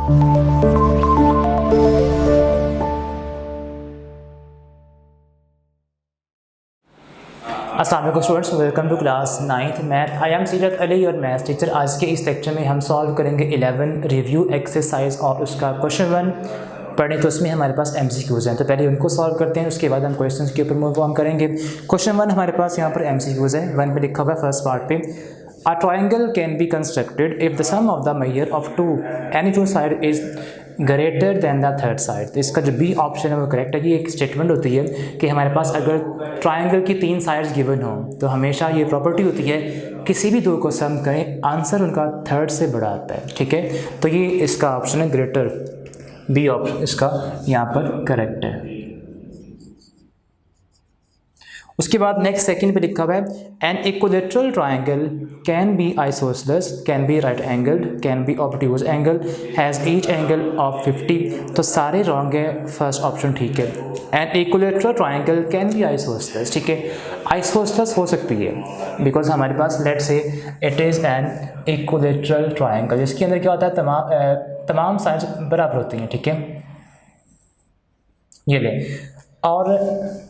अस्सलाम वालेकुम students, welcome to class 9th math. I am Seerat Ali और मैथ्स टीचर। आज के इस लेक्चर में हम सॉल्व करेंगे 11 रिव्यू एक्सरसाइज और उसका क्वेश्चन 1 पढ़ें तो उसमें हमारे पास MCQs हैं, तो पहले उनको सॉल्व करते हैं, उसके बाद हम क्वेश्चंस के ऊपर मूव ऑन करेंगे। क्वेश्चन 1 हमारे पास यहाँ पर MCQs है। 1 पे लिखा हुआ है फर्स्ट पार्ट पे, a triangle can be constructed if the sum of the measure of two any two side is greater than the third side. तो इसका जो बी ऑप्शन है वो करेक्ट है। ये एक स्टेटमेंट होती है कि हमारे पास अगर ट्राइंगल की 3 साइड्स गिवन हो तो हमेशा ये प्रॉपर्टी होती है किसी भी दो को सम करें आंसर उनका थर्ड से बड़ा आता है। ठीक है, तो ये इसका ऑप्शन है ग्रेटर, बी ऑप्शन इसका यहाँ पर करेक्ट है। उसके बाद नेक्स्ट सेकंड पे लिखा हुआ है an equilateral triangle can B isosceles, can be right angled, can be obtuse angle, has each angle of 50। तो सारे रॉन्ग है, फर्स्ट ऑप्शन ठीक है। An equilateral triangle can B isosceles, ठीक है, आइसोसेलेस हो सकती है बिकॉज हमारे पास लेट से it is an equilateral triangle, इसके अंदर क्या होता है तमाम साइड्स बराबर होती हैं। ठीक है, ये ले, और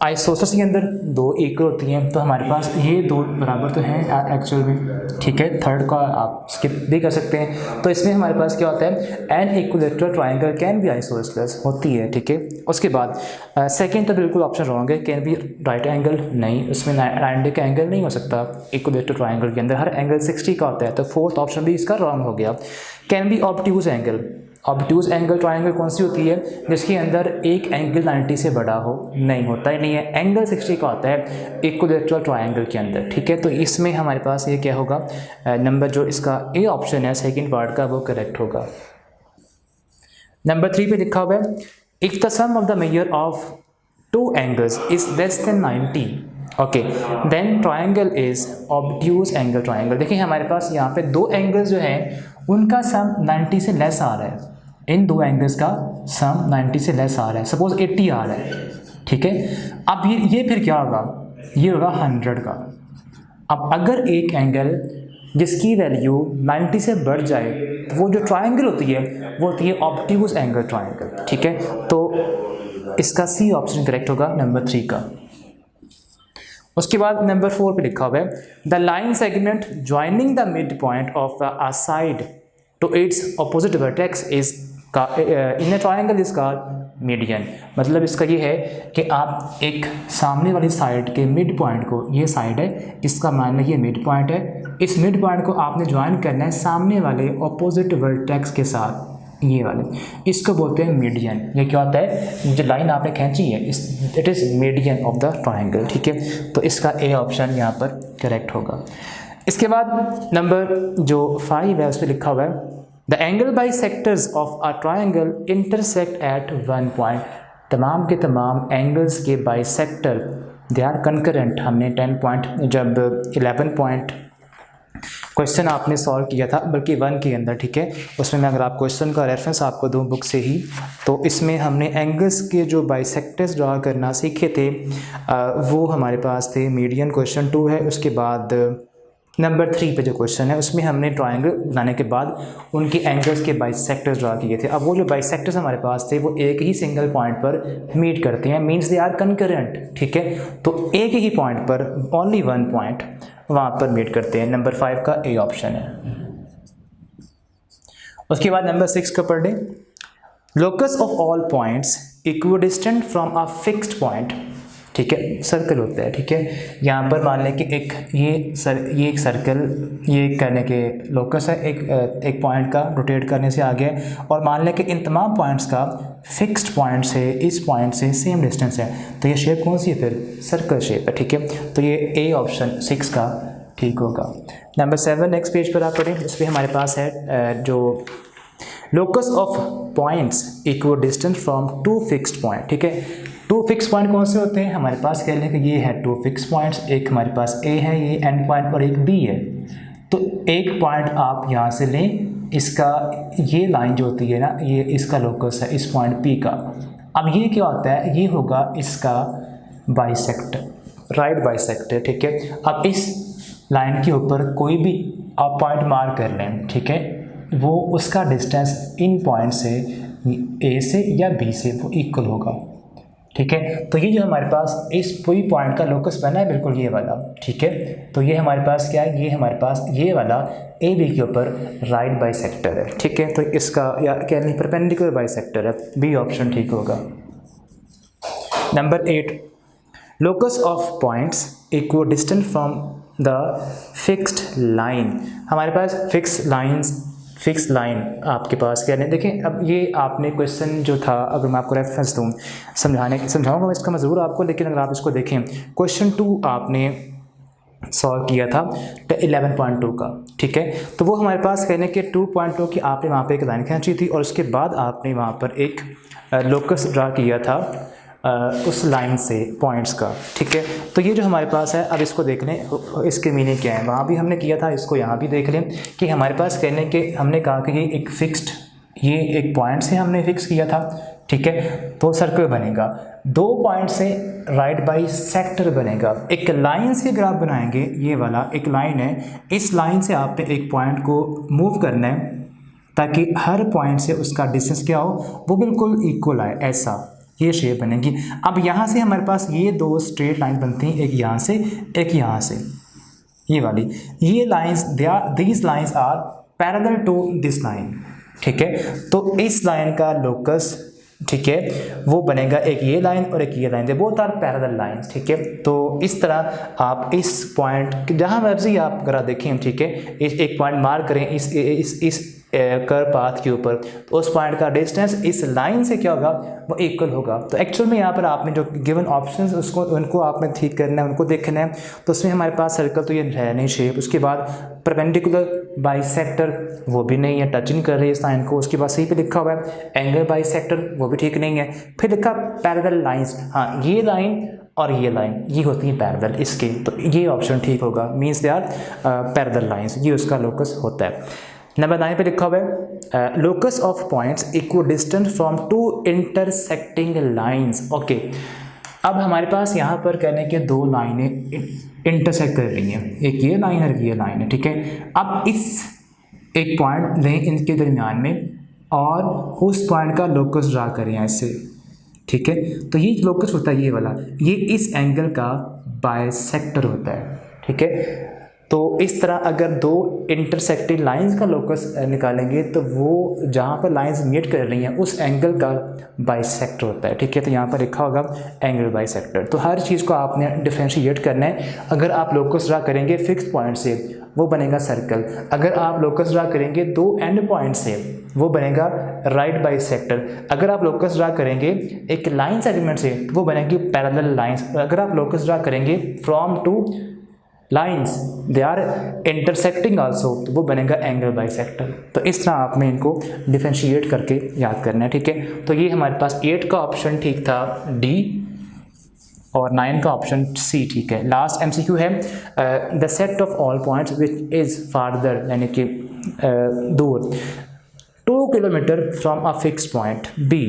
आइसोसेलेस के अंदर 2 इक्वल होती हैं, तो हमारे पास ये 2 बराबर तो हैं एक्चुअल में। ठीक है, थर्ड का आप स्किप भी कर सकते हैं। तो इसमें हमारे पास क्या होता है an equilateral triangle can B isosceles होती है। ठीक है, उसके बाद सेकंड तो बिल्कुल ऑप्शन रॉन्ग है, कैन बी राइट एंगल नहीं, उसमें 90 का एंगल नहीं हो सकता इक्विलेटरल ट्राइंगल के अंदर, हर एंगल 60 का होता है, तो फोर्थ ऑप्शन भी इसका रॉन्ग हो गया। Can be obtuse angle, obtuse angle triangle कौन सी होती है जिसके अंदर एक एंगल 90 से बड़ा हो, नहीं होता ही नहीं है, एंगल 60 का होता है इक्विलेटरल ट्राइंगल के अंदर। ठीक है, तो इसमें हमारे पास ये क्या होगा, नंबर जो इसका ए ऑप्शन है सेकंड पार्ट का वो करेक्ट होगा। नंबर 3 पे लिखा हुआ है if the sum of the measure of 2 angles is less than 90 okay then triangle is obtuse angle triangle. देखिए हमारे पास यहाँ पे 2 एंगल्स जो हैं उनका सम 90 से लेस आ रहा है, इन 2 एंगल्स का सम 90 से लेस आ रहा है, सपोज 80 आ रहा है। ठीक है, अब ये फिर क्या होगा, ये होगा 100 का। अब अगर एक एंगल जिसकी वैल्यू 90 से बढ़ जाए तो वो जो ट्राइंगल होती है वो होती है ऑब्ट्यूज एंगल ट्राइंगल। ठीक है, तो इसका सी ऑप्शन करेक्ट होगा नंबर 3 का। उसके बाद नंबर 4 पे लिखा हुआ है the line segment joining the mid point of a side to its opposite vertex is in a triangle is called median. मतलब इसका ये है कि आप एक सामने वाली साइड के मिड पॉइंट को, ये साइड है इसका मान ये मिड पॉइंट है, इस मिड पॉइंट को आपने ज्वाइन करना है सामने वाले ऑपोजिट वर्टेक्स के साथ, ये वाले, इसको बोलते हैं मीडियन। ये क्या होता है, जो लाइन आपने खींची है it is median of the triangle. ठीक है, तो इसका ए ऑप्शन यहाँ पर करेक्ट होगा। इसके बाद नंबर जो 5 है उस पर लिखा हुआ है the angle bisectors of a triangle intersect at 1 point. तमाम के तमाम एंगल्स के bisector they are concurrent. हमने 10 पॉइंट जब 11 पॉइंट क्वेश्चन आपने सॉल्व किया था बल्कि 1 के अंदर, ठीक है, उसमें मैं अगर आप क्वेश्चन का रेफरेंस आपको दूँ बुक से ही, तो इसमें हमने एंगल्स के जो बाइसेक्टर्स ड्रा करना सीखे थे वो हमारे पास थे। मीडियन क्वेश्चन 2 है, उसके बाद नंबर 3 पे जो क्वेश्चन है उसमें हमने ट्राइंगल बनाने के बाद उनके एंगल्स के बाइसेक्टर्स ड्रा किए थे। अब वो जो बाइसेक्टर्स हमारे पास थे वो एक ही सिंगल पॉइंट पर मीट करते हैं, मीन्स दे आर कंकरेंट। ठीक है, तो एक ही पॉइंट पर ओनली 1 पॉइंट वहाँ पर मीट करते हैं। नंबर 5 का ए ऑप्शन है। उसके बाद नंबर 6 का पढ़ लें locus of all points equidistant from a fixed point. ठीक है, सर्कल होता है। ठीक है, यहाँ पर मान लें कि ये एक सर्कल, ये करने के लोकस है, एक पॉइंट का रोटेट करने से आगे है, और मान लें कि इन तमाम पॉइंट्स का फिक्स्ड पॉइंट से इस पॉइंट से सेम डिस्टेंस है, तो ये शेप कौन सी है, फिर सर्कल शेप है। ठीक है, तो ये ए ऑप्शन 6 का ठीक होगा। नंबर 7 नेक्स्ट पेज पर आप पढ़ें, इस पर हमारे पास है जो locus of points equidistant from 2 fixed point. ठीक है, 2 फिक्स पॉइंट कौन से होते हैं हमारे पास, कह लें कि ये है 2 फिक्स पॉइंट्स, एक हमारे पास ए है, ये एंड पॉइंट, और एक बी है। तो एक पॉइंट आप यहाँ से लें, इसका ये लाइन जो होती है ना, ये इसका लोकस है, इस पॉइंट पी का। अब ये क्या होता है, ये होगा इसका बाइसेक्टर, राइट बाइसेक्टर। ठीक है, अब इस लाइन के ऊपर कोई भी आप पॉइंट मार्क कर लें। ठीक है, वो उसका डिस्टेंस इन पॉइंट से ए से या बी से वो इक्वल होगा, ठीक है। तो ये जो हमारे पास इस पूरी पॉइंट का लोकस बना है बिल्कुल ये वाला, ठीक है। तो ये हमारे पास क्या है, ये हमारे पास ये वाला ए बी के ऊपर राइट बाइसेक्टर है, ठीक है। तो इसका या क्या नहीं परपेंडिकुलर बाइसेक्टर है, बी ऑप्शन ठीक होगा। Number 8, locus of points equal distant from the fixed line. हमारे पास फिक्स लाइन आपके पास क्या नहीं, देखें अब ये आपने क्वेश्चन जो था, अगर मैं आपको रेफरेंस दूँ समझाऊंगा मैं इसका मजबूर आपको, लेकिन अगर आप इसको देखें क्वेश्चन 2 आपने सॉल्व किया था 11.2 का, ठीक है। तो वो हमारे पास कहने के 2.2 की आपने वहाँ पे एक लाइन खींची थी और उसके बाद आपने वहाँ पर एक लोकस ड्रा किया था उस लाइन से पॉइंट्स का, ठीक है। तो ये जो हमारे पास है, अब इसको देख लें इसके मीनिंग क्या है, वहाँ भी हमने किया था, इसको यहाँ भी देख लें कि हमारे पास कहने के हमने कहा कि ये एक फिक्स्ड, ये एक पॉइंट से हमने फिक्स किया था, ठीक है। तो सर्कल बनेगा, 2 पॉइंट से राइट बाई सेक्टर बनेगा। एक लाइन से अगर आप बनाएंगे, ये वाला एक लाइन है, इस लाइन से आपने एक पॉइंट को मूव करना है ताकि हर पॉइंट से उसका डिस्टेंस क्या हो, वो बिल्कुल इक्वल आए, ऐसा ये शेप बनेगी। अब यहाँ से हमारे पास ये 2 स्ट्रेट लाइन बनती हैं, एक यहाँ से एक यहाँ से, ये वाली, ये lines these lines are parallel to this line, ठीक है। तो इस लाइन का लोकस, ठीक है, वो बनेगा एक ये लाइन और एक ये line, they both are parallel lines, ठीक है। तो इस तरह आप इस पॉइंट जहाँ मर्जी आप अगर देखें, ठीक है, एक पॉइंट मार्क करें इस कर पाथ के ऊपर, तो उस पॉइंट का डिस्टेंस इस लाइन से क्या होगा, वो इक्वल होगा। तो एक्चुअल में यहाँ पर आपने जो गिवन ऑप्शंस उसको उनको आपने ठीक करना है, उनको देखना है। तो उसमें हमारे पास सर्कल तो ये है नहीं शेप, उसके बाद परपेंडिकुलर बाइसेक्टर वो भी नहीं है, टच नहीं कर रही है इस लाइन को। उसके बाद सही पे लिखा हुआ है एंगल बाइसेक्टर, वो भी ठीक नहीं है। फिर लिखा पैरेलल लाइंस, हाँ ये लाइन और ये लाइन ये होती है पैरेलल इसके, तो ये ऑप्शन ठीक होगा, means they are parallel lines, ये उसका लोकस होता है। नंबर 9 पे लिखा हुआ है locus of points equal distance from 2 intersecting lines. Okay, अब हमारे पास यहाँ पर कहने के 2 लाइनें इंटरसेक्ट कर रही हैं, एक ये लाइन और ये लाइन है, ठीक है। अब इस एक पॉइंट लें इनके दरमियान में और उस पॉइंट का लोकस ड्रा करें ऐसे, ठीक है। तो ये लोकस होता है ये वाला, ये इस एंगल का बाइसेक्टर होता है, ठीक है। तो इस तरह अगर 2 इंटरसेक्टिंग लाइंस का लोकस निकालेंगे तो वो जहाँ पर लाइंस मीट कर रही हैं उस एंगल का बाइसेक्टर होता है, ठीक है। तो यहाँ पर लिखा होगा एंगल बाइसेक्टर। तो हर चीज़ को आपने डिफरेंशिएट करना है। अगर आप लोकस ड्रा करेंगे फिक्स पॉइंट से वो बनेगा सर्कल, अगर आप लोकस ड्रा करेंगे 2 एंड पॉइंट से वो बनेगा राइट बाइसेक्टर, अगर आप लोकस ड्रा करेंगे एक लाइन सेगमेंट से वो बनेगी पैरेलल लाइंस, अगर आप लोकस ड्रा करेंगे from 2 lines they are intersecting also तो वो बनेगा एंगल बाइसेक्टर। तो इस तरह आपने इनको डिफरेंशिएट करके याद करना है, ठीक है। तो ये हमारे पास 8 का ऑप्शन ठीक था डी और 9 का ऑप्शन सी ठीक है। लास्ट एमसीक्यू है the set of all points which is farther, यानी कि दूर 2 kilometre from a fix point B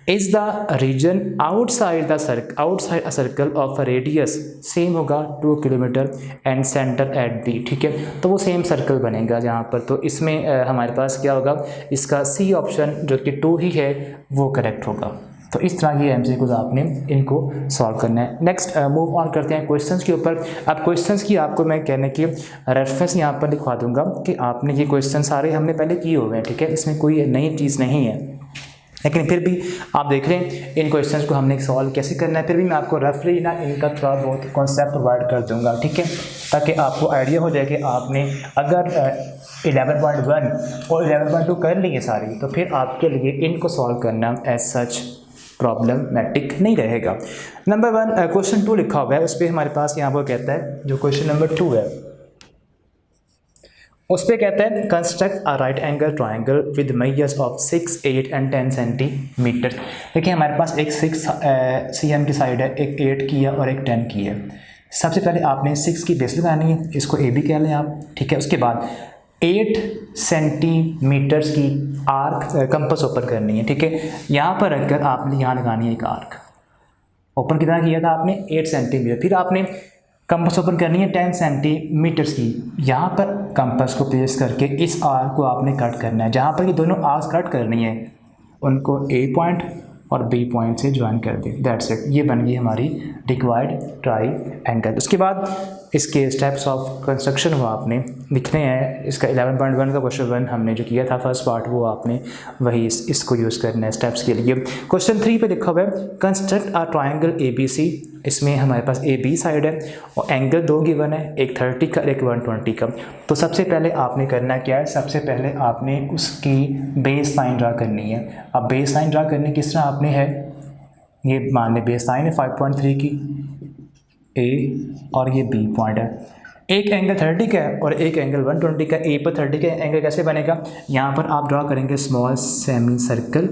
is the region outside a circle of a radius, same होगा 2 kilometre and centre at B, ठीक है। तो वो same circle बनेगा जहाँ पर, तो इसमें हमारे पास क्या होगा, इसका सी ऑप्शन जो कि 2 ही है वो करेक्ट होगा। तो इस तरह ये एमसीक्यूज आपने इनको सॉल्व करना है। नेक्स्ट मूव ऑन करते हैं क्वेश्चंस के ऊपर। अब क्वेश्चंस की आपको मैं कहने की रेफरेंस यहाँ पर लिखवा दूंगा कि आपने ये क्वेश्चन सारे हमने पहले किए हुए हैं, ठीक है। इसमें कोई नई चीज़ नहीं है, लेकिन फिर भी आप देख रहे हैं इन क्वेश्चंस को हमने सॉल्व कैसे करना है। फिर भी मैं आपको रफली ना इनका थोड़ा बहुत कॉन्सेप्ट प्रोवाइड कर दूंगा, ठीक है, ताकि आपको आइडिया हो जाए कि आपने अगर 11.1 और 11.2 कर लिए सारी, तो फिर आपके लिए इनको सॉल्व करना एज सच प्रॉब्लमैटिक नहीं रहेगा। नंबर 1 क्वेश्चन 2 लिखा हुआ है, उस पर हमारे पास यहाँ पर कहता है जो क्वेश्चन नंबर 2 है उस पर कहता है construct a right angle triangle with measures of 6, 8 and 10 centimetre. देखिए हमारे पास एक 6 cm की साइड है, एक 8 की है और एक 10 की है। सबसे पहले आपने 6 की बेस लगानी है, इसको ए बी कह लें आप, ठीक है। उसके बाद 8 सेंटीमीटर्स की आर्क कंपास ओपन करनी है, ठीक है। यहाँ पर रखकर आपने यहाँ लगानी है एक आर्क, ओपन कितना किया था आपने 8 सेंटीमीटर। फिर आपने कंपास ओपन करनी है 10 सेंटीमीटर्स की। यहाँ पर कंपास को प्लेस करके इस आर्क को आपने कट करना है। जहाँ पर ये दोनों आर्क्स कट करनी है उनको ए पॉइंट और बी पॉइंट से ज्वाइन कर दें। दैट्स इट, ये बन गई हमारी रिक्वायर्ड ट्राई एंगल। उसके बाद इसके स्टेप्स ऑफ कंस्ट्रक्शन वो आपने लिखने हैं। इसका 11.1 का क्वेश्चन 1 हमने जो किया था फर्स्ट पार्ट, वो आपने वही इसको यूज़ करना है स्टेप्स के लिए। क्वेश्चन 3 पे लिखा हुआ है कंस्ट्रक्ट अ ट्राइंगल ABC। इसमें हमारे पास AB साइड है और एंगल दो गिवन है, एक 30 का एक 120 का। तो सबसे पहले आपने करना क्या है, सबसे पहले आपने उसकी बेस लाइन ड्रा करनी है। अब बेस लाइन ड्रा करनी किस तरह आपने है, ये मान लें बेस लाइन है 5.3 की A और ये B पॉइंट है। एक एंगल 30 का है और एक एंगल 120 का। A पर 30 का एंगल कैसे बनेगा, यहाँ पर आप ड्रा करेंगे small semi circle.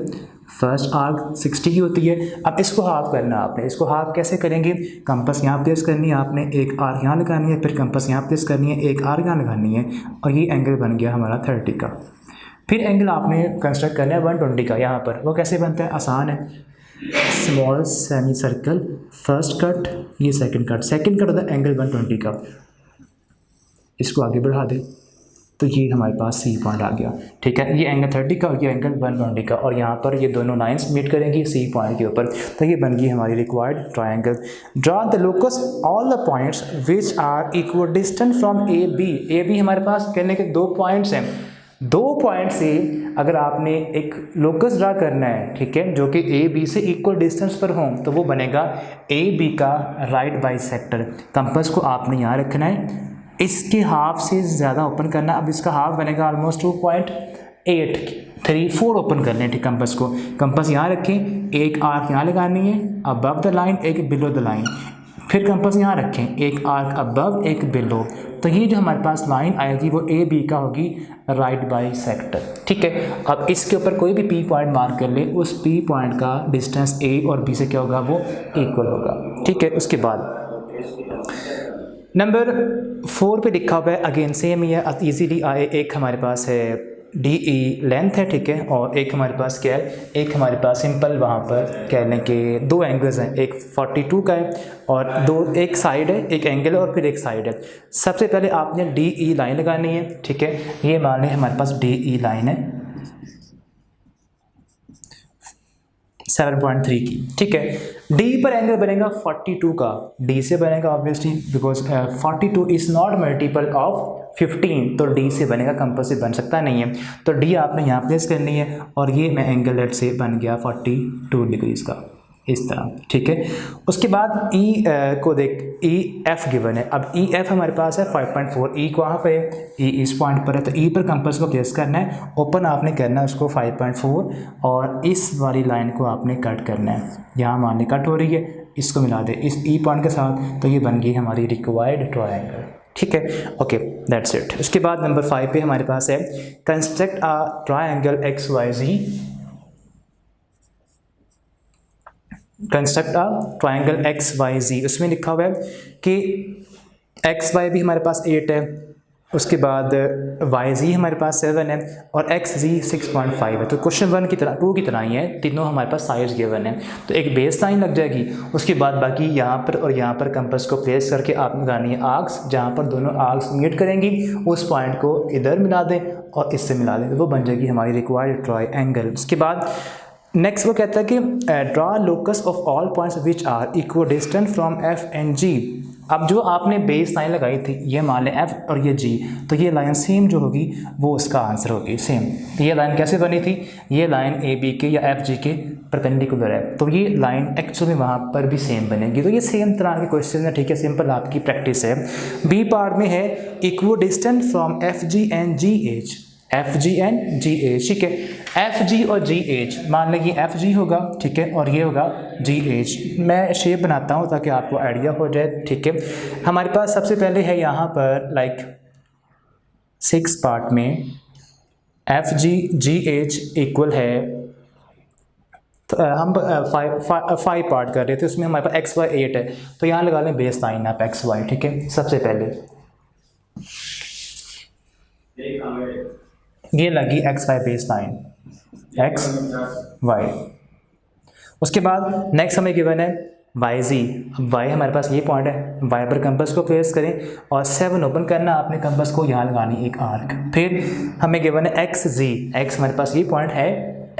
First arc 60 की होती है। अब इसको हाफ करना है आपने। इसको हाफ कैसे करेंगे, कंपास यहाँ प्लेस करनी है आपने, एक आर्क यहाँ लगानी है, फिर कंपास यहाँ प्लेस करनी है, एक आर्क यहाँ लगानी है और ये एंगल बन गया हमारा 30 का। फिर एंगल आपने कंस्ट्रक्ट करना है 120 का। यहाँ पर वो कैसे बनता है, आसान है। Small semi circle, first cut, ये सेकंड कट होता है एंगल 120 का। इसको आगे बढ़ा दें तो ये हमारे पास C पॉइंट आ गया। ठीक है, ये एंगल 30 का और ये एंगल 120 का, और यहाँ पर ये दोनों लाइंस मीट करेंगी C पॉइंट के ऊपर। तो ये बन गई हमारी required triangle. Draw the locus all the points which are equal distant from AB हमारे पास कहने के 2 पॉइंट्स हैं। 2 पॉइंट से अगर आपने एक लोकस ड्रा करना है, ठीक है, जो कि AB से इक्वल डिस्टेंस पर हों, तो वो बनेगा AB का राइट बाइसेक्टर। कंपास को आपने यहाँ रखना है, इसके हाफ से ज़्यादा ओपन करना। अब इसका हाफ बनेगा ऑलमोस्ट 2.834 ओपन कर लें। ठीक, कंपास को, कंपास यहाँ रखें, एक आर्क यहाँ लगानी है अबव द लाइन, एक बिलो द लाइन। फिर कंपास यहाँ रखें, एक आर्क अबव एक बिलो। तो ये जो हमारे पास लाइन आएगी वो AB का होगी राइट बाइसेक्टर। ठीक है, अब इसके ऊपर कोई भी P पॉइंट मार्क कर ले, उस P पॉइंट का डिस्टेंस A और B से क्या होगा, वो इक्वल होगा। ठीक है, उसके बाद नंबर 4 पे लिखा हुआ है, अगेन सेम ही है, ईजीली आए। एक हमारे पास है DE लेंथ है, ठीक है, और एक हमारे पास क्या है, एक हमारे पास सिंपल वहाँ पर कहने के 2 एंगल्स हैं, एक 42 का है और एक साइड है, एक एंगल है और फिर एक साइड है। सबसे पहले आपने DE लाइन लगानी है। ठीक है, ये मान लें हमारे पास DE लाइन है 7.3 की। ठीक है, D पर एंगल बनेगा 42 का, D से बनेगा obviously, because 42 is not multiple of 15, तो D से बनेगा, कंपास से बन सकता नहीं है। तो D आपने यहाँ प्लेस करनी है और ये मैं एंगल लेट से बन गया 42 डिग्रीज़ का, इस तरह। ठीक है, उसके बाद E को देख, EF गिवन है। अब EF हमारे पास है 5.4, E कहाँ पर है, E इस पॉइंट पर है, तो E पर कंपास को प्लेस करना है, ओपन आपने करना है उसको 5.4 और इस वाली लाइन को आपने कट करना है। यहाँ मान ली कट हो रही है, इसको मिला दे इस E पॉइंट के साथ, तो ये बन गई हमारी रिक्वायर्ड ट्रायंगल। ठीक है, ओके, दैट्स इट। उसके बाद नंबर 5 पे हमारे पास है construct a triangle XYZ। Construct a triangle XYZ, उसमें लिखा हुआ है कि XY भी हमारे पास 8 है, उसके बाद YZ हमारे पास 7 है और XZ 6.5 है। तो क्वेश्चन 1 की तरह 2 की तरह ही है, तीनों हमारे पास साइज गिवन है। तो एक बेस लाइन लग जाएगी, उसके बाद बाकी यहाँ पर और यहाँ पर कंपास को प्लेस करके आप लगानी है आर्क्स, जहाँ पर दोनों आर्क्स मीट करेंगी उस पॉइंट को इधर मिला दें और इससे मिला दें, तो वो बन जाएगी हमारी रिक्वायर्ड ट्रायंगल। उसके बाद नेक्स्ट वो कहता है कि draw locus of all points which are equal distant from F and G। अब जो आपने बेस लाइन लगाई थी, ये मान लें F और ये G, तो ये लाइन सेम जो होगी वो उसका आंसर होगी सेम। तो ये लाइन कैसे बनी थी, ये लाइन AB के या FG के परपेंडिकुलर है, तो ये लाइन एक्चुअली वहाँ पर भी सेम बनेगी। तो ये सेम तरह के क्वेश्चन है। ठीक है, सिंपल आपकी प्रैक्टिस है। B पार्ट में है equal distant from FG and GH, FG and GH। ठीक है, FG और GH, मान लें ये FG होगा, ठीक है, और ये होगा GH। मैं शेप बनाता हूँ ताकि आपको आइडिया हो जाए। ठीक है, हमारे पास सबसे पहले है यहाँ पर लाइक 6 पार्ट में FG GH इक्वल है, तो हम 5 पार्ट कर रहे थे, उसमें हमारे पास XY 8 है, तो यहाँ लगा लें बेस लाइन आप XY। ठीक है, सबसे पहले ये लगी XY बेस लाइन XY। उसके बाद नेक्स्ट हमें गिवन है वाई जी, वाई हमारे पास ये पॉइंट है, वाई पर कंपास को प्लेस करें और 7 ओपन करना आपने कंपास को, यहाँ लगानी एक आर्क। फिर हमें गिवन है एक्स जी, एक्स हमारे पास ये पॉइंट है,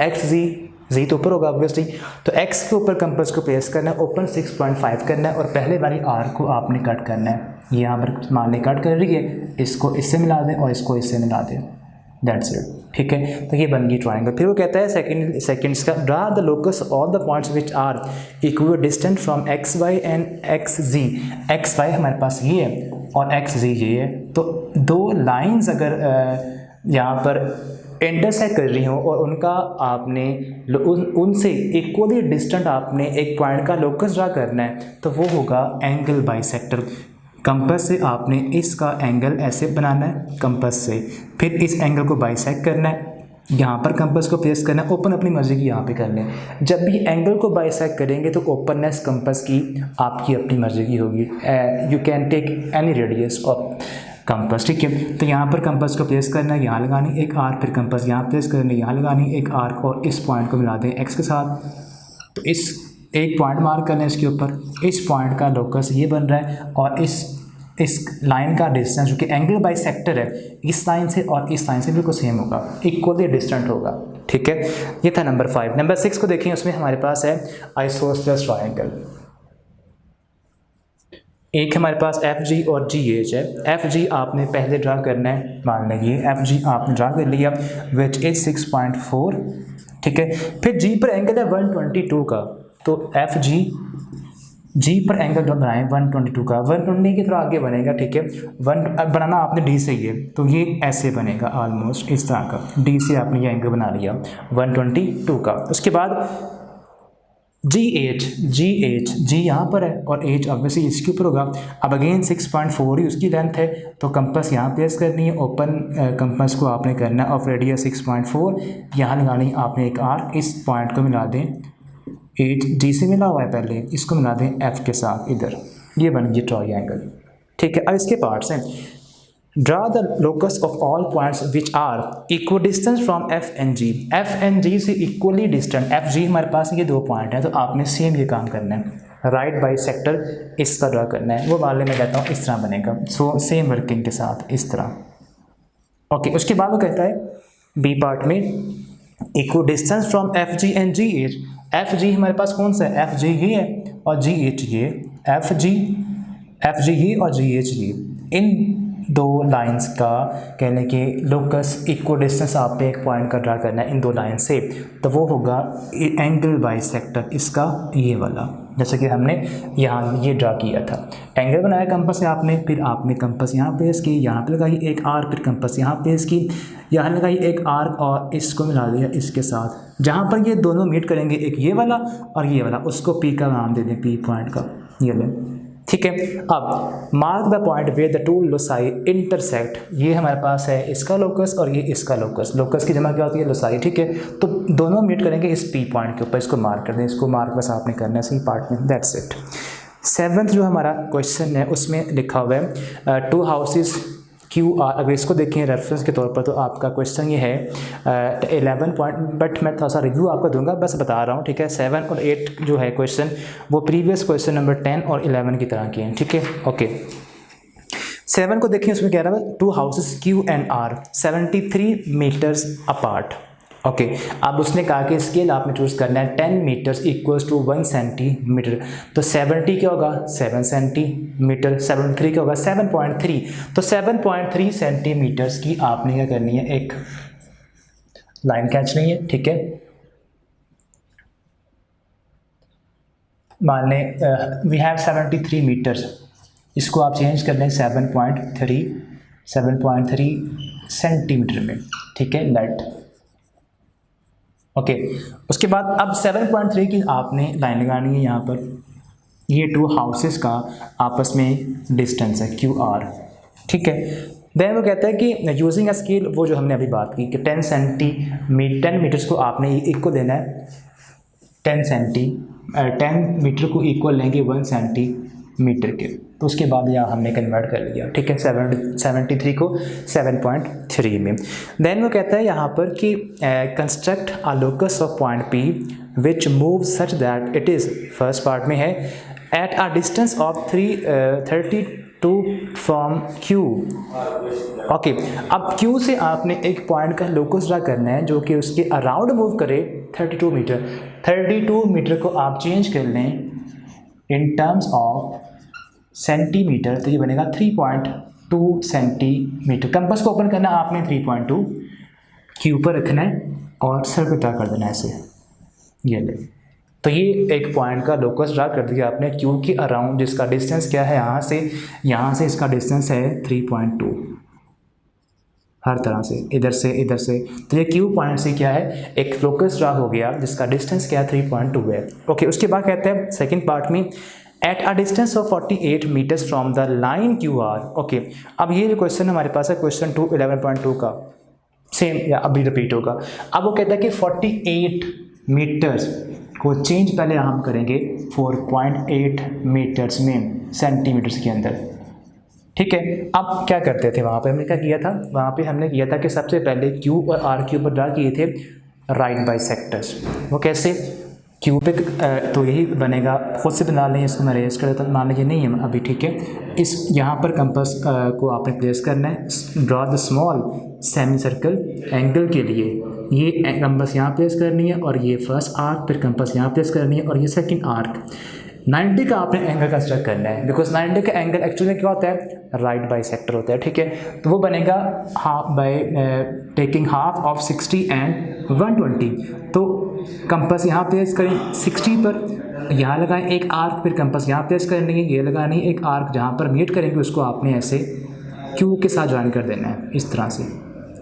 एक्स जी, जी तो ऊपर होगा ऑब्वियसली, तो एक्स के ऊपर कंपास को प्लेस करना है, ओपन 6.5 करना है और पहले वाली आर्क को आपने कट करना है। यहाँ पर मान लें कट कर रही है, इसको इससे मिला दें और इसको इससे मिला दें, दैट्स इट, ठीक है। तो ये बन गई ट्राइंगल। फिर वो कहता है सेकंड्स का, draw the locus all the points which are equal distant from X Y and X G. X Y हमारे पास ये है और एक्स जी ये है, तो दो लाइंस अगर यहाँ पर इंटरसेक्ट कर रही हो और उनका आपने उनसे इक्वली डिस्टेंट आपने एक पॉइंट का लोकस ड्रा करना है, तो वो होगा एंगल बाइसेक्टर। कंपास से आपने इसका एंगल ऐसे बनाना है कंपास से, फिर इस एंगल को बाइसेक्ट करना है, यहाँ पर कंपास को प्लेस करना है, ओपन अपनी मर्जी की यहाँ पे कर लें। जब भी एंगल को बाइसेक्ट करेंगे तो ओपननेस कंपास की आपकी अपनी मर्जी की होगी, you can take any radius of compass, ठीक है। तो यहाँ पर कंपास को प्लेस करना है, यहाँ लगानी एक आर्क, फिर कंपास यहाँ प्लेस करना है, यहाँ लगानी एक आर्क और इस पॉइंट को मिला दें एक्स के साथ। तो इस एक पॉइंट मार्क करना है इसके ऊपर, इस पॉइंट का लोकस ये बन रहा है और इस लाइन का डिस्टेंस जो कि एंगल बाइसेक्टर है, इस लाइन से और इस लाइन से बिल्कुल सेम होगा, इक्वली डिस्टेंट होगा, ठीक है। ये था नंबर 5। नंबर 6 को देखें, उसमें हमारे पास है आइसोसेलेस ट्राइंगल। एक हमारे पास एफ जी और जी एच है। एफ जी आपने पहले ड्रा करना है, मान लीजिए एफ जी आपने ड्रा कर लिया विच इज 6.4, ठीक है। फिर जी पर एंगल है 122 का, तो एफ जी पर एंगल जो बनाए 122 का, 120 की तरह आगे बनेगा, ठीक है। अब बनाना आपने डी से ही है, तो ये ऐसे बनेगा ऑलमोस्ट इस तरह का, डी से आपने ये एंगल बना लिया 122 का। उसके बाद जी यहाँ पर है और एच ऑब्वियसली इसके ऊपर होगा। अब अगेन 6.4 ही उसकी लेंथ है, तो कंपास यहाँ प्लेस करनी है, ओपन कंपास को आपने करना है ऑफ रेडियस 6.4, यहाँ लगानी आपने एक आर्क, इस पॉइंट को मिला दें, एच जी से मिला हुआ है पहले, इसको मिला दें एफ के साथ इधर, ये बन गई ट्रायंगल, ठीक है। अब इसके पार्ट्स हैं, draw the locus of all points which are equal distance from F and G. F and G से इक्वली डिस्टेंट, एफ जी हमारे पास ये दो पॉइंट है, तो आपने सेम ये काम करना है, राइट बाइसेक्टर इसका ड्रा करना है, वो मान लें मैं कहता हूँ इस तरह बनेगा, सो सेम वर्किंग के साथ इस तरह, ओके। उसके बाद वो कहता है बी पार्ट में equal distance from F G and ji H. F G हमारे पास कौन सा है, एफ जी ये है और जी एच ये, एफ जी ये और जी एच ये, इन दो लाइंस का कहने के लोकस इक्वल डिस्टेंस आप पे एक पॉइंट का ड्रा करना है इन दो लाइन से, तो वो होगा एंगल बाइसेक्टर इसका ये वाला, जैसे कि हमने यहाँ ये ड्रा किया था। एंगल बनाया कंपास से आपने, फिर आपने कंपास यहाँ प्लेस की, यहाँ पे लगाई एक आर्क, फिर कंपास यहाँ प्लेस की, यहाँ लगाई एक आर्क और इसको मिला दिया इसके साथ, जहाँ पर ये दोनों मीट करेंगे, एक ये वाला और ये वाला, उसको पी का नाम दे दें, पी पॉइंट का, ये लें, ठीक है। अब mark the point where the two loci intersect, ये हमारे पास है इसका लोकस और ये इसका लोकस, लोकस की जमा क्या होती है लोसाई, ठीक है। तो दोनों मीट करेंगे इस पी पॉइंट के ऊपर, इसको मार्क कर दें, इसको मार्क बस आपने करना है सही पार्ट में, दैट्स इट। 7th जो हमारा क्वेश्चन है उसमें लिखा हुआ है टू हाउसेज क्यू आर। अगर इसको देखें रेफरेंस के तौर पर तो आपका क्वेश्चन ये है 11 पॉइंट, बट मैं थोड़ा सा रिव्यू आपको दूंगा, बस बता रहा हूँ, ठीक है। 7 और 8 जो है क्वेश्चन वो प्रीवियस क्वेश्चन नंबर 10 और 11 की तरह के हैं, ठीक है, ओके। 7 को देखिए, उसमें कह रहा है two houses Q and R 73 metres apart, okay. अब उसने कहा कि स्केल आपने चूज़ करना है 10 मीटर्स इक्वल्स टू 1 सेंटीमीटर, तो 70 क्या होगा 7 सेंटीमीटर, 73 क्या होगा 7.3, तो 7.3 सेंटीमीटर्स की आपने क्या करनी है, एक लाइन खींचनी है, ठीक है। मान लें वी हैव 73 मीटर्स, इसको आप चेंज कर लें 7.3 सेंटीमीटर में, ठीक है, लेट, ओके। उसके बाद अब 7.3 की आपने लाइन लगानी है यहाँ पर, ये टू हाउसेस का आपस में डिस्टेंस है क्यू आर, ठीक है। देन वो कहता है कि यूजिंग अ स्केल, वो जो हमने अभी बात की कि 10 मीटर्स को आपने इक्वल देना है, 10 मीटर को इक्वल लेंगे 1 सेंटीमीटर मीटर के। तो उसके बाद यहाँ हमने कन्वर्ट कर लिया, ठीक है, 73 को 7.3 में। देन वो कहता है यहाँ पर कि construct a locus of point P which move such that it is, first part में है, eight a distance of 32 from Q. Okay, अब क्यू से आपने एक पॉइंट का लोकस ड्रा करना है जो कि उसके अराउंड मूव करे 32 मीटर। 32 मीटर को आप चेंज कर लें इन टर्म्स ऑफ सेंटीमीटर, तो ये बनेगा 3.2 सेंटीमीटर। कंपास को ओपन करना आपने 3.2 क्यू पर रखना है और सर्कल ड्रा कर देना है ऐसे, ये ले। तो ये एक पॉइंट का लोकस ड्रा कर दिया आपने क्यू के अराउंड, जिसका डिस्टेंस क्या है, यहाँ से इसका डिस्टेंस है 3.2, हर तरह से इधर से। तो ये क्यू पॉइंट से क्या है, एक लोकस ड्रा हो गया जिसका डिस्टेंस क्या है, 3.2 है। ओके, उसके बाद कहते हैं सेकंड पार्ट में, at a distance of 48 metres from the line Q R. Okay, अब ये जो क्वेश्चन हमारे पास है, क्वेश्चन 2 11.2 का सेम या अभी रिपीट होगा। अब वो कहता है कि 48 मीटर्स को चेंज पहले हम करेंगे 4.8 मीटर्स में, सेंटीमीटर्स के अंदर, ठीक है। अब क्या करते थे वहाँ पे, हमने क्या किया था, वहाँ पे हमने किया था कि सबसे पहले क्यू और आर के ऊपर ड्रा किए थे राइट बाइसेक्टर्स। वो कैसे, क्यू पे तो यही बनेगा, खुद से बना लें, इसको मैं रेस कर देता हूँ, मान लीजिए नहीं है अभी, ठीक है। इस यहाँ पर कंपास को आपने प्लेस करना है, draw the small semi circle angle के लिए, ये कंपास यहाँ प्लेस करनी है और ये फर्स्ट आर्क, फिर कंपास यहाँ प्लेस करनी है और ये सेकंड आर्क। 90 का आपने एंगल कंस्ट्रक्ट करना है, बिकॉज 90 का एंगल एक्चुअली क्या होता है, राइट बाइसेक्टर होता है, ठीक है। तो वो बनेगा half by taking half of 60 and 120। तो कंपास यहाँ प्लेस करें 60 पर, यहाँ लगाएं एक आर्क, फिर कंपास यहाँ प्लेस करनी है, ये लगानी है एक आर्क, जहाँ पर मीट करेंगे उसको आपने ऐसे क्यू के साथ ज्वाइन कर देना है, इस तरह से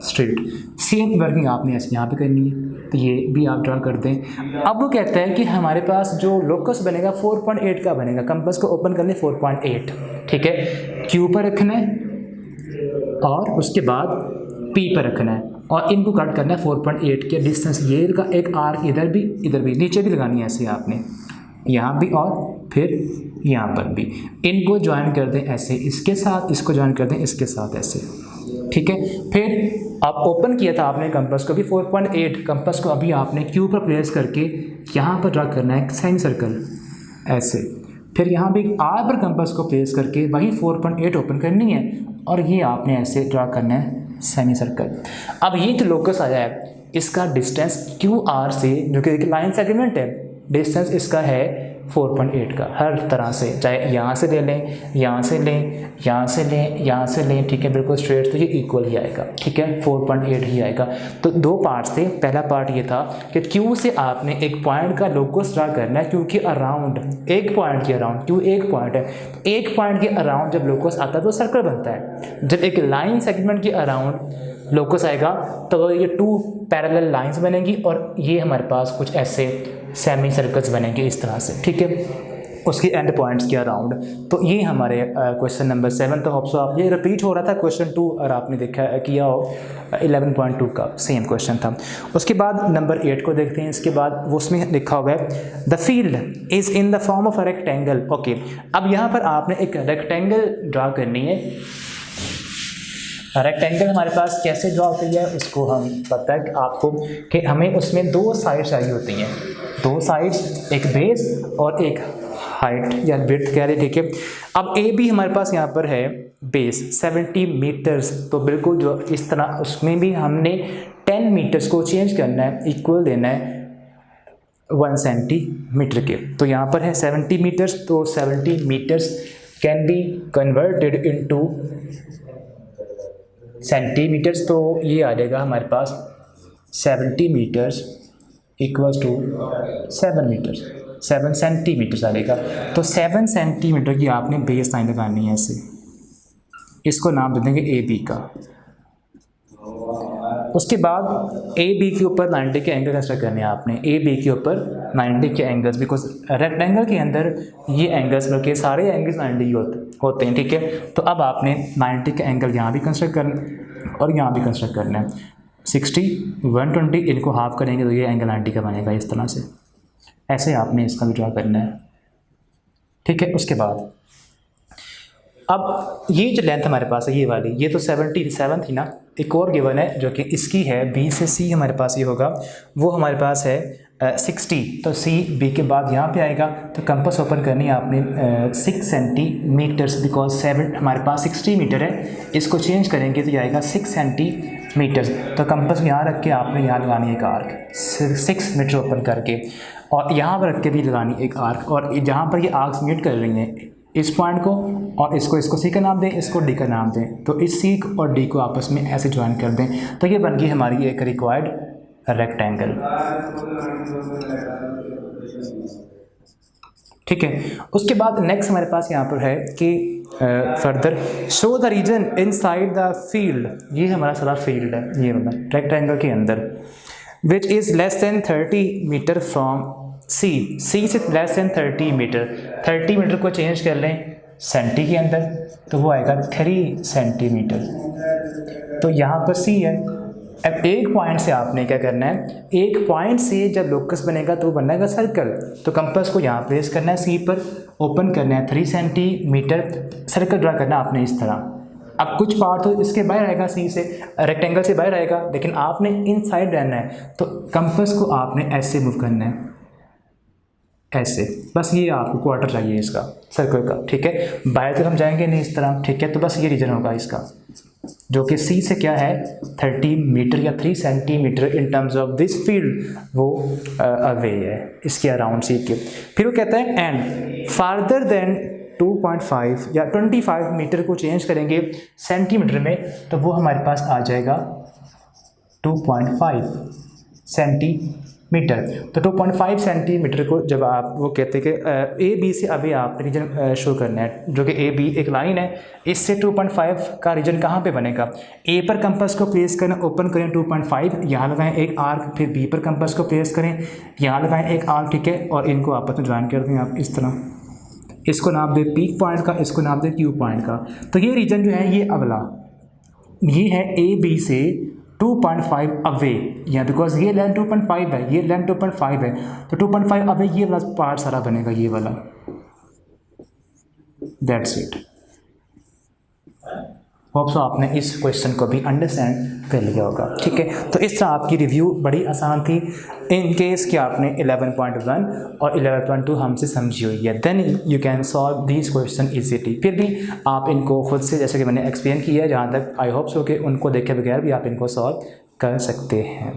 स्ट्रेट। सेम वर्किंग आपने ऐसे यहाँ पे करनी है, तो ये भी आप ड्रा कर दें। अब वो कहता है कि हमारे पास जो लोकस बनेगा 4.8 का बनेगा, कंपास को ओपन करने 4.8, ठीक है, क्यू पर रखना है और उसके बाद पी पर रखना है और इनको कट करना है 4.8 के डिस्टेंस। ये का एक आर्क इधर भी नीचे भी लगानी है ऐसे आपने, यहाँ भी और फिर यहाँ पर भी, इनको ज्वाइन कर दें ऐसे इसके साथ, इसको ज्वाइन कर दें इसके साथ ऐसे, ठीक है। फिर आप ओपन किया था आपने कंपास को भी 4.8, कंपास को अभी आपने क्यू पर प्लेस करके यहाँ पर ड्रा करना है सेमी सर्कल ऐसे, फिर यहाँ भी आर पर कंपास को प्लेस करके वही 4.8 ओपन करनी है और ये आपने ऐसे ड्रा करना है सेमी सर्कल। अब ये जो लोकस आया है, इसका डिस्टेंस क्यू आर से, जो कि एक लाइन सेगमेंट है, डिस्टेंस इसका है 4.8 का, हर तरह से, चाहे यहाँ से ले लें, यहाँ से लें, यहाँ से लें, यहाँ से लें, ठीक है, बिल्कुल स्ट्रेट, तो ये इक्वल ही आएगा, ठीक है, 4.8 ही आएगा। तो दो पार्ट्स थे, पहला पार्ट ये था कि क्यू से आपने एक पॉइंट का लोकस ड्रा करना है, क्योंकि अराउंड एक पॉइंट के अराउंड, क्यू एक पॉइंट है, एक पॉइंट के अराउंड जब लोकस आता है तो सर्कल बनता है। जब एक लाइन सेगमेंट के अराउंड लोकस आएगा तो ये 2 पैरेलल लाइंस बनेंगी और ये हमारे पास कुछ ऐसे सेमी सर्कल्स बनेंगे इस तरह से, ठीक है, उसके एंड पॉइंट्स के अराउंड। तो ये हमारे क्वेश्चन नंबर 7 तो होप सो आप, ये रिपीट हो रहा था क्वेश्चन 2 और आपने देखा किया हो 11.2 का सेम क्वेश्चन था। उसके बाद नंबर 8 को देखते हैं। इसके बाद वो उसमें लिखा हुआ है the field is in the form of a rectangle. Okay, अब यहाँ पर आपने एक रेक्टेंगल ड्रा करनी है। रेक्टेंगल हमारे पास कैसे ड्रा होती है उसको हम पता है कि आपको कि हमें उसमें 2 साइड चाहिए होती हैं, 2 साइड्स, एक बेस और एक हाइट या विड्थ कह रहे, ठीक है। अब ए बी हमारे पास यहाँ पर है बेस 70 मीटर्स, तो बिल्कुल जो इस तरह उसमें भी हमने 10 मीटर्स को चेंज करना है, इक्वल देना है 1 सेंटीमीटर के। तो यहाँ पर है 70 मीटर्स, तो 70 metres can be converted into centimetres, तो ये आ जाएगा हमारे पास 70 metres equals to 7 metres, 7 centimetres आ जाएगा। तो 7 सेंटीमीटर की आपने बेस लाइन लगानी है ऐसे, इसको नाम दे देंगे ए बी का। उसके बाद ए बी के ऊपर 90 के एंगल कंस्ट्रक्ट करने हैं आपने, ए बी के ऊपर 90 के एंगल्स, बिकॉज रेक्टेंगल के अंदर ये एंगल्स बल्कि सारे एंगल्स 90 होते हैं, ठीक है। तो अब आपने 90 के एंगल यहाँ भी कंस्ट्रक्ट करना और यहाँ भी कंस्ट्रक्ट करना है। 60 120 इनको हाफ करेंगे तो ये एंगल 90 का बनेगा इस तरह से, ऐसे आपने इसका भी ड्रा करना है, ठीक है। उसके बाद अब ये जो लेंथ हमारे पास है ये वाली, ये तो 77 थी ना, एक और गिवन है जो कि इसकी है बी से सी हमारे पास ये होगा, वो हमारे पास है 60, तो सी बी के बाद यहाँ पे आएगा, तो कंपास ओपन करनी है आपने 6 सेंटीमीटर्स, बिकॉज 7 हमारे पास 60 मीटर है, इसको चेंज करेंगे तो ये आएगा 6 सेंटीमीटर्स। तो कंपास यहाँ रख के आपने यहाँ लगानी है एक आर्क 6 मीटर ओपन करके, और यहाँ पर रख के भी लगानी एक आर्क, और जहाँ पर ये आर्क्स मीट कर रही हैं इस पॉइंट को और इसको सी का नाम दें, इसको डी का नाम दें, तो इस सी और डी को आपस में ऐसे ज्वाइन कर दें, तो ये बन गई हमारी एक रिक्वायर्ड रेक्टेंगल। ठीक है, उसके बाद नेक्स्ट हमारे पास यहाँ पर है कि further show the region inside the field, ये हमारा सारा फील्ड है, ये मतलब रेक्टेंगल के अंदर, which is less than 30 metre from C से लेस दैन 30 मीटर, 30 मीटर को चेंज कर लें सेंटी के अंदर, तो वो आएगा 3 सेंटीमीटर। तो यहाँ पर सी है, अब एक पॉइंट से आपने क्या करना है, एक पॉइंट से जब लोकस बनेगा तो वो बनेगा सर्कल, तो कंपास को यहाँ प्लेस करना है सी पर, ओपन करना है 3 सेंटीमीटर, सर्कल ड्रा करना है आपने इस तरह। अब कुछ पार्ट तो इसके बाहर आएगा, सी से रेक्टेंगल से बाहर आएगा, लेकिन आपने इनसाइड रहना है, तो कंपास को आपने ऐसे मूव करना है, ऐसे, बस ये आपको क्वार्टर चाहिए इसका सर्कल का। ठीक है, बाहर तो हम जाएंगे नहीं इस तरह। ठीक है, तो बस ये रीजन होगा इसका, जो कि सी से क्या है 30 मीटर या 3 centimetre in terms of this field, वो अवे है इसके अराउंड सी के। फिर वो कहता है एंड फार्दर देन 2.5 या 25 मीटर को चेंज करेंगे सेंटीमीटर में, तो वो हमारे पास आ जाएगा 2.5 सेंटीमीटर। तो 2.5 सेंटीमीटर को जब आप वो कहते हैं कि ए बी से अभी आप रीजन शो करना है, जो कि ए बी एक लाइन है, इससे 2.5 का रीजन कहाँ पे बनेगा, ए पर कंपास को प्लेस करें, ओपन करें 2.5, यहाँ लगाएं एक आर्क, फिर बी पर कंपास को प्लेस करें, यहाँ लगाएं एक आर्क। ठीक है, और इनको आपस में ज्वाइन कर दें आप इस तरह, इसको नाम दें पीक पॉइंट का, इसको नाम दें क्यू पॉइंट का। तो ये रीजन जो है ये अगला, ये है ए बी से 2.5 अवे, या बिकॉज ये लेंथ 2.5 है, ये लेंथ 2.5 है, तो 2.5 अवे ये वाला पार्ट सारा बनेगा ये वाला। That's it. होप सो आपने इस क्वेश्चन को भी अंडरस्टैंड कर लिया होगा। ठीक है, तो इस तरह आपकी रिव्यू बड़ी आसान थी, इन केस कि आपने 11.1 और 11.2 हमसे समझी हुई है, then you can solve these question easily. फिर भी आप इनको खुद से, जैसे कि मैंने एक्सप्लेन किया है, जहाँ तक आई होप सो कि उनको देखे बगैर भी आप इनको सॉल्व कर सकते हैं।